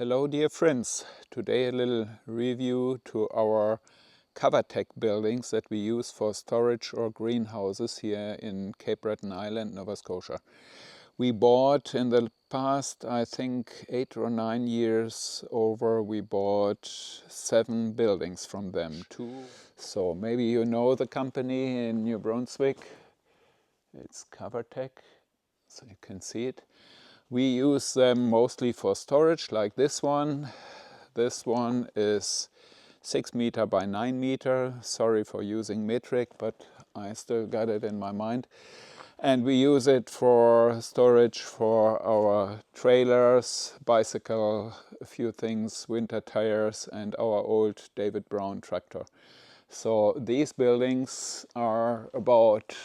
Hello dear friends, today a little review to our Covertech buildings that we use for storage or greenhouses here in Cape Breton Island, Nova Scotia. We bought in the past, I think 8 or 9 years over, we bought 7 buildings from them. So maybe you know the company in New Brunswick, it's Covertech, so you can see it. We use them mostly for storage, like this one. This one is 6 meter by 9 meter. Sorry for using metric, but I still got it in my mind. And we use it for storage for our trailers, bicycle, a few things, winter tires, and our old David Brown tractor. So these buildings are about,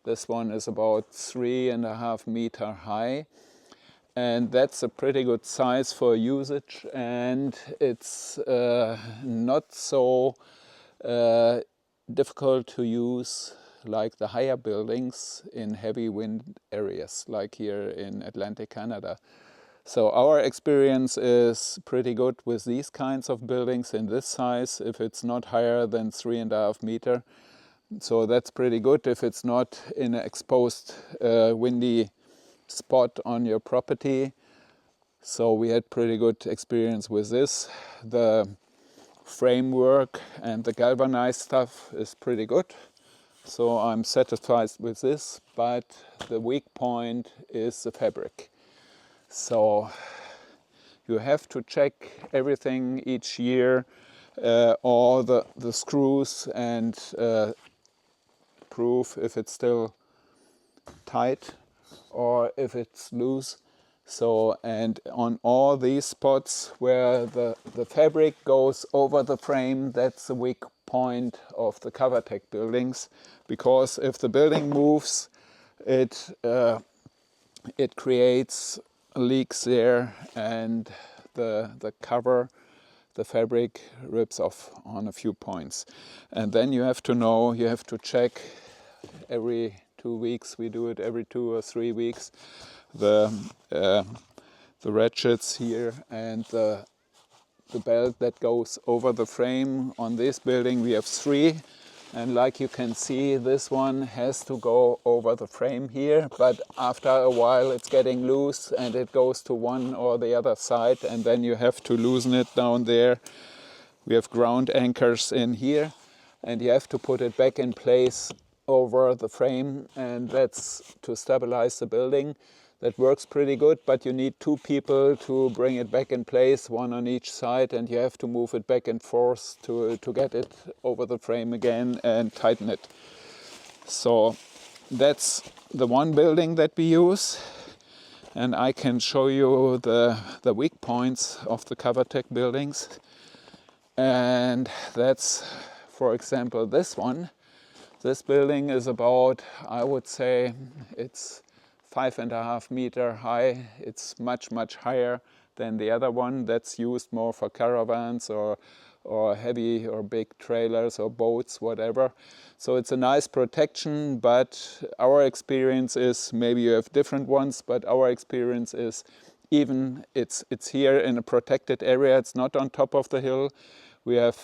this one is about 3.5 meter high. And that's a pretty good size for usage, and it's not so difficult to use like the higher buildings in heavy wind areas, like here in Atlantic Canada. So our experience is pretty good with these kinds of buildings in this size, if it's not higher than 3.5 meter. So that's pretty good if it's not in an exposed windy spot on your property. So we had pretty good experience with this. The framework and the galvanized stuff is pretty good, so I'm satisfied with this, but the weak point is the fabric. So you have to check everything each year, all the screws, and prove if it's still tight or if it's loose. So, and on all these spots where the fabric goes over the frame, that's the weak point of the Covertech buildings, because if the building moves, it creates leaks there, and the cover, the fabric rips off on a few points. And then you have to know, you have to check every 2 weeks, we do it every 2 or 3 weeks, the ratchets here and the belt that goes over the frame. On this building we have 3, and like you can see, this one has to go over the frame here, but after a while it's getting loose and it goes to one or the other side, and then you have to loosen it down there. We have ground anchors in here, and you have to put it back in place over the frame, and that's to stabilize the building. That works pretty good, but you need 2 people to bring it back in place, 1 on each side, and you have to move it back and forth to get it over the frame again and tighten it. So that's the one building that we use, and I can show you the weak points of the Covertech buildings. And that's, for example, this one. This building is about, I would say, it's 5.5 meter high. It's much, much higher than the other one that's used more for caravans or heavy or big trailers or boats, whatever. So it's a nice protection, but our experience is, maybe you have different ones, but our experience is, even it's here in a protected area, it's not on top of the hill. We have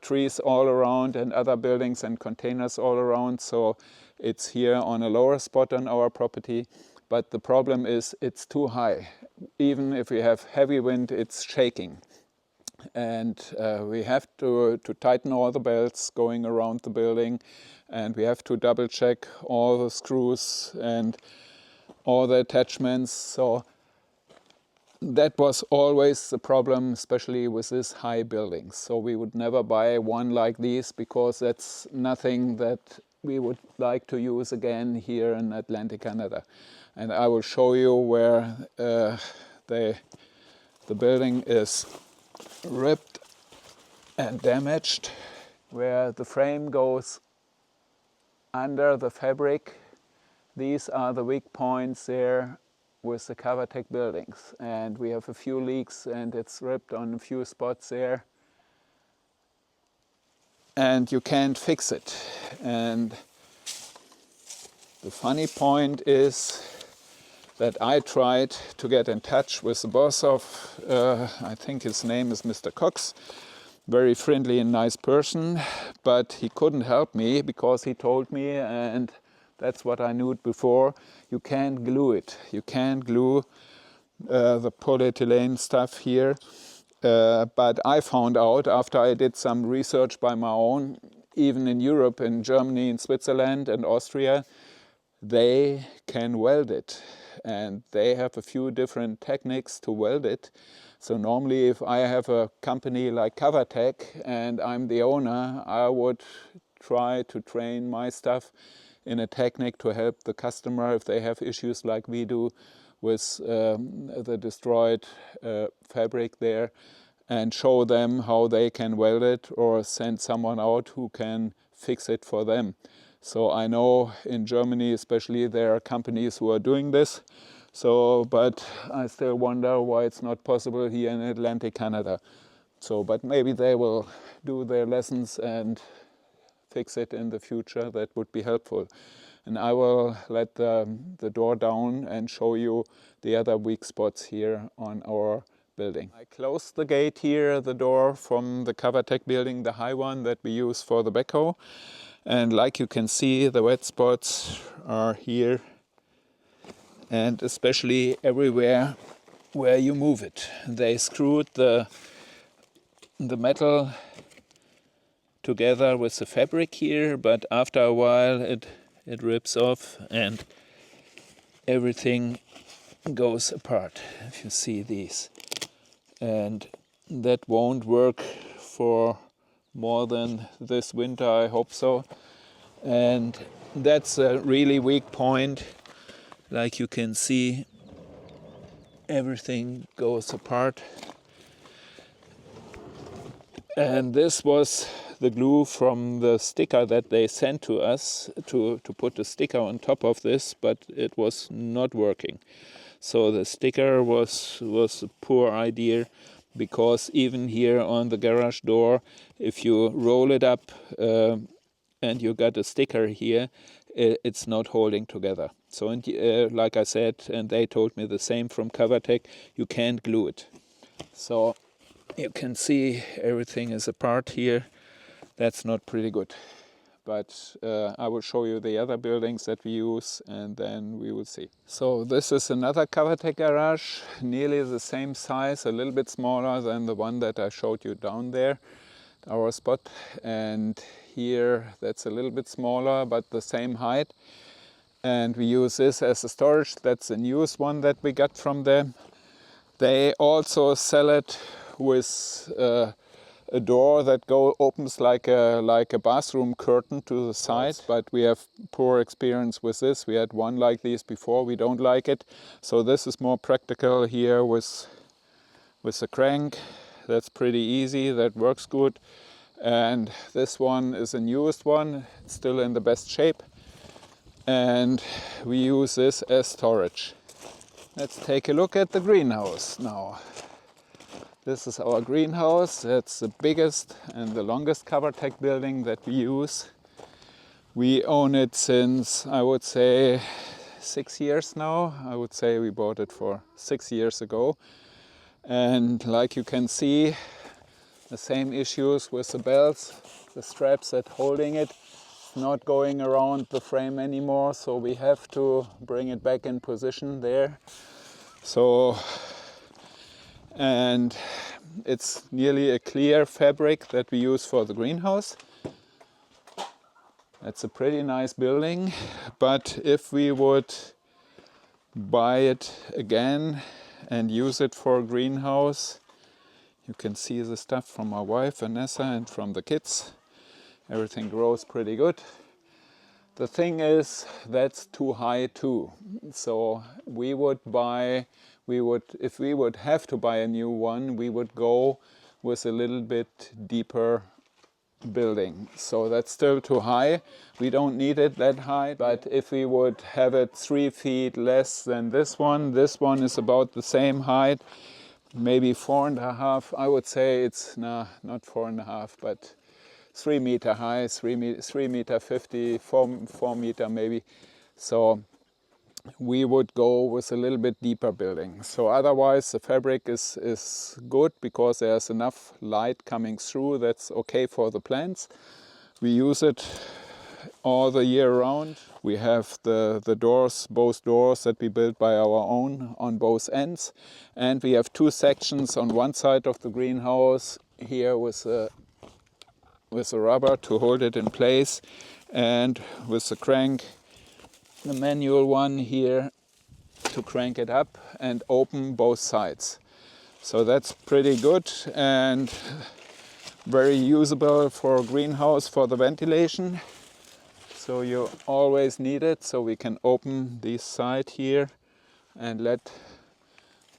trees all around and other buildings and containers all around, so it's here on a lower spot on our property. But the problem is it's too high. Even if we have heavy wind, it's shaking. And we have to tighten all the belts going around the building, and we have to double check all the screws and all the attachments. So that was always the problem, especially with this high buildings. So we would never buy one like these, because that's nothing that we would like to use again here in Atlantic Canada. And I will show you where the building is ripped and damaged, where the frame goes under the fabric. These are the weak points there with the Covertech buildings, and we have a few leaks and it's ripped on a few spots there, and you can't fix it. And the funny point is that I tried to get in touch with the boss of, I think his name is Mr. Cox, very friendly and nice person, but he couldn't help me because he told me, and that's what I knew before, you can't glue it. You can't glue the polyethylene stuff here. But I found out after I did some research by my own, even in Europe, in Germany, in Switzerland and Austria, they can weld it. And they have a few different techniques to weld it. So normally if I have a company like Covertech and I'm the owner, I would try to train my stuff in a technique to help the customer if they have issues like we do with the destroyed fabric there, and show them how they can weld it or send someone out who can fix it for them. So I know in Germany especially there are companies who are doing this. So, but I still wonder why it's not possible here in Atlantic Canada. So, but maybe they will do their lessons and fix it in the future. That would be helpful. And I will let the door down and show you the other weak spots here on our building. I closed the gate here, the door from the Covertech building, the high one that we use for the backhoe. And like you can see, the wet spots are here and especially everywhere where you move it. They screwed the metal together with the fabric here, but after a while it rips off and everything goes apart, if you see these. And that won't work for more than this winter, I hope so. And that's a really weak point. Like you can see, everything goes apart. And this was the glue from the sticker that they sent to us to put the sticker on top of this, but it was not working. So the sticker was a poor idea, because even here on the garage door, if you roll it up and you got a sticker here, it's not holding together. So like I said, and they told me the same from Covertech, you can't glue it. So you can see everything is apart here. That's not pretty good. But I will show you the other buildings that we use and then we will see. So this is another Covertech garage, nearly the same size, a little bit smaller than the one that I showed you down there, our spot. And here that's a little bit smaller but the same height. And we use this as a storage. That's the newest one that we got from them. They also sell it with a door that opens like a bathroom curtain to the side, but we have poor experience with this. We had one like this before, we don't like it. So this is more practical here with the crank. That's pretty easy, that works good. And this one is the newest one, it's still in the best shape. And we use this as storage. Let's take a look at the greenhouse now. This is our greenhouse. That's the biggest and the longest Covertech building that we use. We own it since, I would say, 6 years now. I would say we bought it for 6 years ago. And like you can see, the same issues with the belts, the straps that holding it, not going around the frame anymore. So we have to bring it back in position there. So, and it's nearly a clear fabric that we use for the greenhouse. It's a pretty nice building, but if we would buy it again and use it for a greenhouse, you can see the stuff from my wife Vanessa and from the kids. Everything grows pretty good. The thing is, that's too high too. So if we would have to buy a new one, we would go with a little bit deeper building. So that's still too high. We don't need it that high, but if we would have it 3 feet less than this one is about the same height, maybe 4.5. I would say it's not 4.5, but 3 meter high, 3 meter 50, 4 meter maybe. So we would go with a little bit deeper building. So otherwise the fabric is good because there's enough light coming through. That's okay for the plants. We use it all the year round. We have the doors, both doors that we built by our own on both ends. And we have two sections on one side of the greenhouse here with a rubber to hold it in place, and with the crank, the manual one here to crank it up and open both sides. So that's pretty good and very usable for a greenhouse for the ventilation. So you always need it, so we can open this side here and let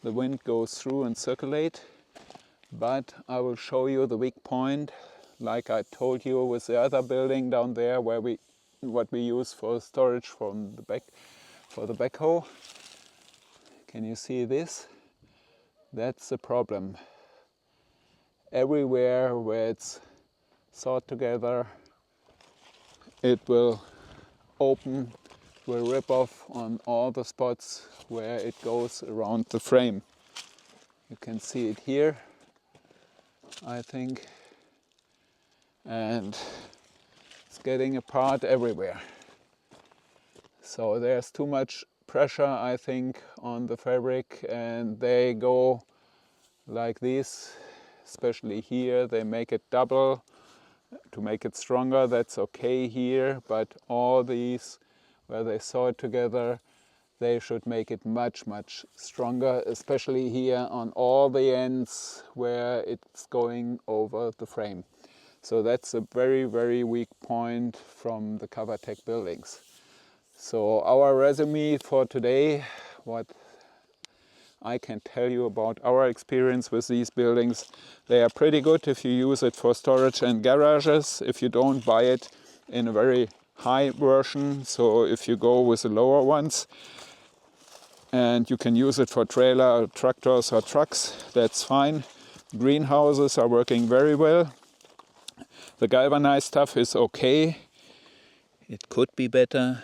the wind go through and circulate. But I will show you the weak point, like I told you with the other building down there, where what we use for storage from the back for the backhoe. Can you see this? That's the problem. Everywhere where it's sawed together, it will open, will rip off on all the spots where it goes around the frame. You can see it here, I think, and it's getting apart everywhere. So there's too much pressure, I think, on the fabric, and they go like this, especially here. They make it double to make it stronger. That's okay here, but all these where they saw it together, they should make it much stronger, especially here on all the ends where it's going over the frame. So that's a very weak point from the Covertech buildings. So our resume for today, what I can tell you about our experience with these buildings: they are pretty good if you use it for storage and garages, if you don't buy it in a very high version. So if you go with the lower ones, and you can use it for trailer, tractors or trucks, that's fine. Greenhouses are working very well. The galvanized stuff is okay. It could be better.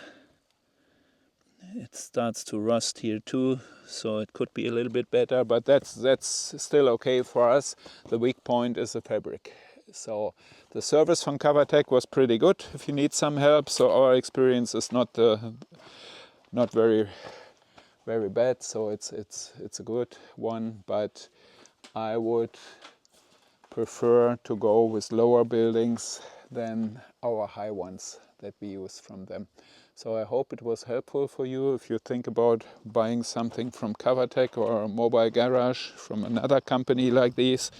It starts to rust here too, so it could be a little bit better, but that's still okay for us. The weak point is the fabric. So the service from Covertech was pretty good if you need some help. So our experience is not very bad. So it's a good one, but I would prefer to go with lower buildings than our high ones that we use from them. So I hope it was helpful for you if you think about buying something from Covertech or a mobile garage from another company like this.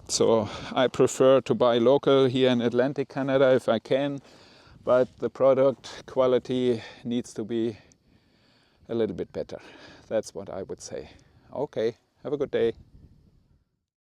So I prefer to buy local here in Atlantic Canada if I can, but the product quality needs to be a little bit better. That's what I would say. Okay, have a good day.